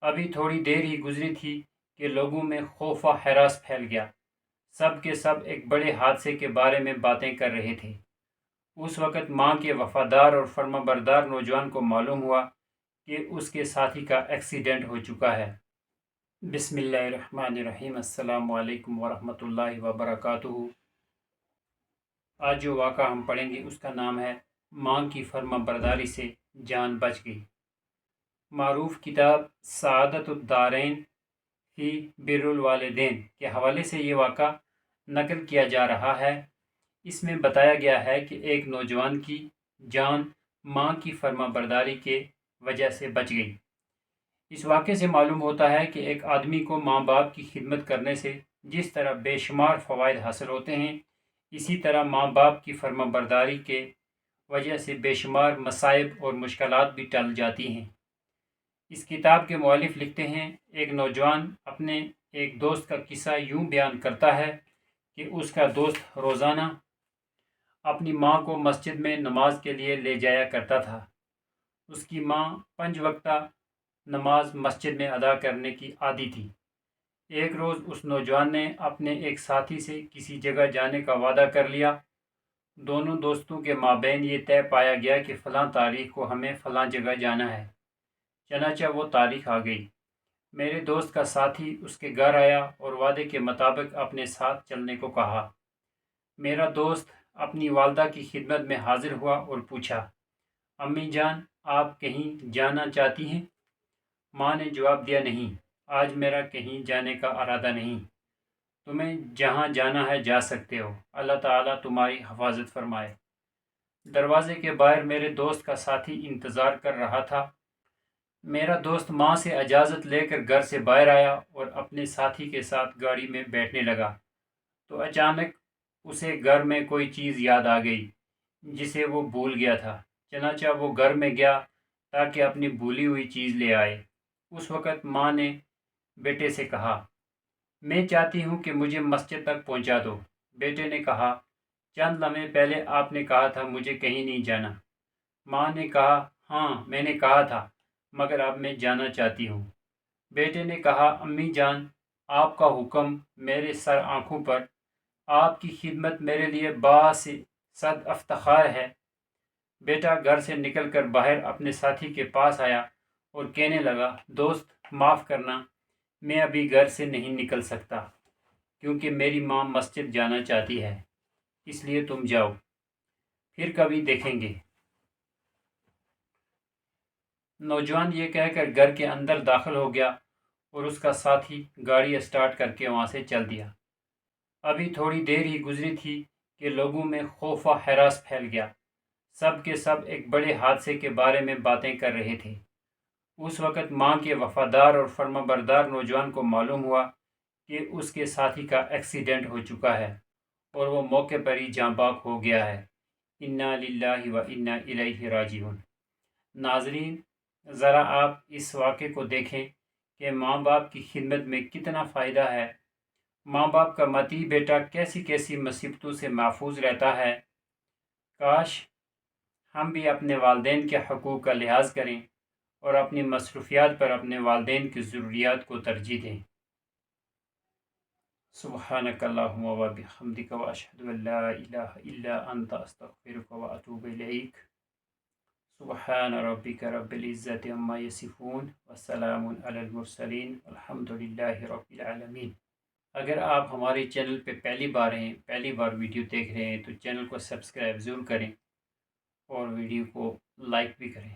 ابھی تھوڑی دیر ہی گزری تھی کہ لوگوں میں خوف و ہراس پھیل گیا۔ سب کے سب ایک بڑے حادثے کے بارے میں باتیں کر رہے تھے۔ اس وقت ماں کے وفادار اور فرمانبردار نوجوان کو معلوم ہوا کہ اس کے ساتھی کا ایکسیڈنٹ ہو چکا ہے۔ بسم اللہ الرحمن الرحیم۔ السلام علیکم ورحمۃ اللہ وبرکاتہ۔ آج جو واقعہ ہم پڑھیں گے اس کا نام ہے ماں کی فرمانبرداری سے جان بچ گئی۔ معروف کتاب سعادت الدارین فی بر الوالدین کے حوالے سے یہ واقعہ نقل کیا جا رہا ہے۔ اس میں بتایا گیا ہے کہ ایک نوجوان کی جان ماں کی فرمانبرداری کے وجہ سے بچ گئی۔ اس واقعے سے معلوم ہوتا ہے کہ ایک آدمی کو ماں باپ کی خدمت کرنے سے جس طرح بے شمار فوائد حاصل ہوتے ہیں، اسی طرح ماں باپ کی فرمانبرداری کے وجہ سے بے شمار مصائب اور مشکلات بھی ٹل جاتی ہیں۔ اس کتاب کے مؤلف لکھتے ہیں، ایک نوجوان اپنے ایک دوست کا قصہ یوں بیان کرتا ہے کہ اس کا دوست روزانہ اپنی ماں کو مسجد میں نماز کے لیے لے جایا کرتا تھا۔ اس کی ماں 5 وقتہ نماز مسجد میں ادا کرنے کی عادی تھی۔ ایک روز اس نوجوان نے اپنے ایک ساتھی سے کسی جگہ جانے کا وعدہ کر لیا۔ دونوں دوستوں کے مابین یہ طے پایا گیا کہ فلاں تاریخ کو ہمیں فلاں جگہ جانا ہے۔ چنانچہ وہ تاریخ آ گئی۔ میرے دوست کا ساتھی اس کے گھر آیا اور وعدے کے مطابق اپنے ساتھ چلنے کو کہا۔ میرا دوست اپنی والدہ کی خدمت میں حاضر ہوا اور پوچھا، امی جان آپ کہیں جانا چاہتی ہیں؟ ماں نے جواب دیا، نہیں، آج میرا کہیں جانے کا ارادہ نہیں۔ تمہیں جہاں جانا ہے جا سکتے ہو، اللہ تعالیٰ تمہاری حفاظت فرمائے۔ دروازے کے باہر میرے دوست کا ساتھی انتظار کر رہا تھا۔ میرا دوست ماں سے اجازت لے کر گھر سے باہر آیا اور اپنے ساتھی کے ساتھ گاڑی میں بیٹھنے لگا تو اچانک اسے گھر میں کوئی چیز یاد آ گئی جسے وہ بھول گیا تھا۔ چنانچہ وہ گھر میں گیا تاکہ اپنی بھولی ہوئی چیز لے آئے۔ اس وقت ماں نے بیٹے سے کہا، میں چاہتی ہوں کہ مجھے مسجد تک پہنچا دو۔ بیٹے نے کہا، چند لمحے پہلے آپ نے کہا تھا مجھے کہیں نہیں جانا۔ ماں نے کہا، ہاں میں نے کہا تھا، مگر اب میں جانا چاہتی ہوں۔ بیٹے نے کہا، امی جان آپ کا حکم میرے سر آنکھوں پر، آپ کی خدمت میرے لیے باعث صد افتخار ہے۔ بیٹا گھر سے نکل کر باہر اپنے ساتھی کے پاس آیا اور کہنے لگا، دوست معاف کرنا، میں ابھی گھر سے نہیں نکل سکتا کیونکہ میری ماں مسجد جانا چاہتی ہے، اس لیے تم جاؤ، پھر کبھی دیکھیں گے۔ نوجوان یہ کہہ کر گھر کے اندر داخل ہو گیا اور اس کا ساتھی گاڑی اسٹارٹ کر کے وہاں سے چل دیا۔ ابھی تھوڑی دیر ہی گزری تھی کہ لوگوں میں خوف و ہراس پھیل گیا۔ سب کے سب ایک بڑے حادثے کے بارے میں باتیں کر رہے تھے۔ اس وقت ماں کے وفادار اور فرمانبردار نوجوان کو معلوم ہوا کہ اس کے ساتھی کا ایکسیڈنٹ ہو چکا ہے اور وہ موقع پر ہی جاں بحق ہو گیا ہے۔ انا للہ و انا الیہ راجعون۔ ناظرین، ذرا آپ اس واقعے کو دیکھیں کہ ماں باپ کی خدمت میں کتنا فائدہ ہے۔ ماں باپ کا مطیع بیٹا کیسی کیسی مصیبتوں سے محفوظ رہتا ہے۔ کاش ہم بھی اپنے والدین کے حقوق کا لحاظ کریں اور اپنی مصروفیات پر اپنے والدین کی ضروریات کو ترجیح دیں۔ سبحانک اللہم و بحمدک و اشہد ان لا الہ الا انت استغفرک و اتوب الیک۔ سبحان ربک رب العزت عما یصفون وسلام علی المرسلین والحمد للہ رب العالمین۔ اگر آپ ہمارے چینل پہ پہلی بار ویڈیو دیکھ رہے ہیں تو چینل کو سبسکرائب ضرور کریں اور ویڈیو کو لائک بھی کریں۔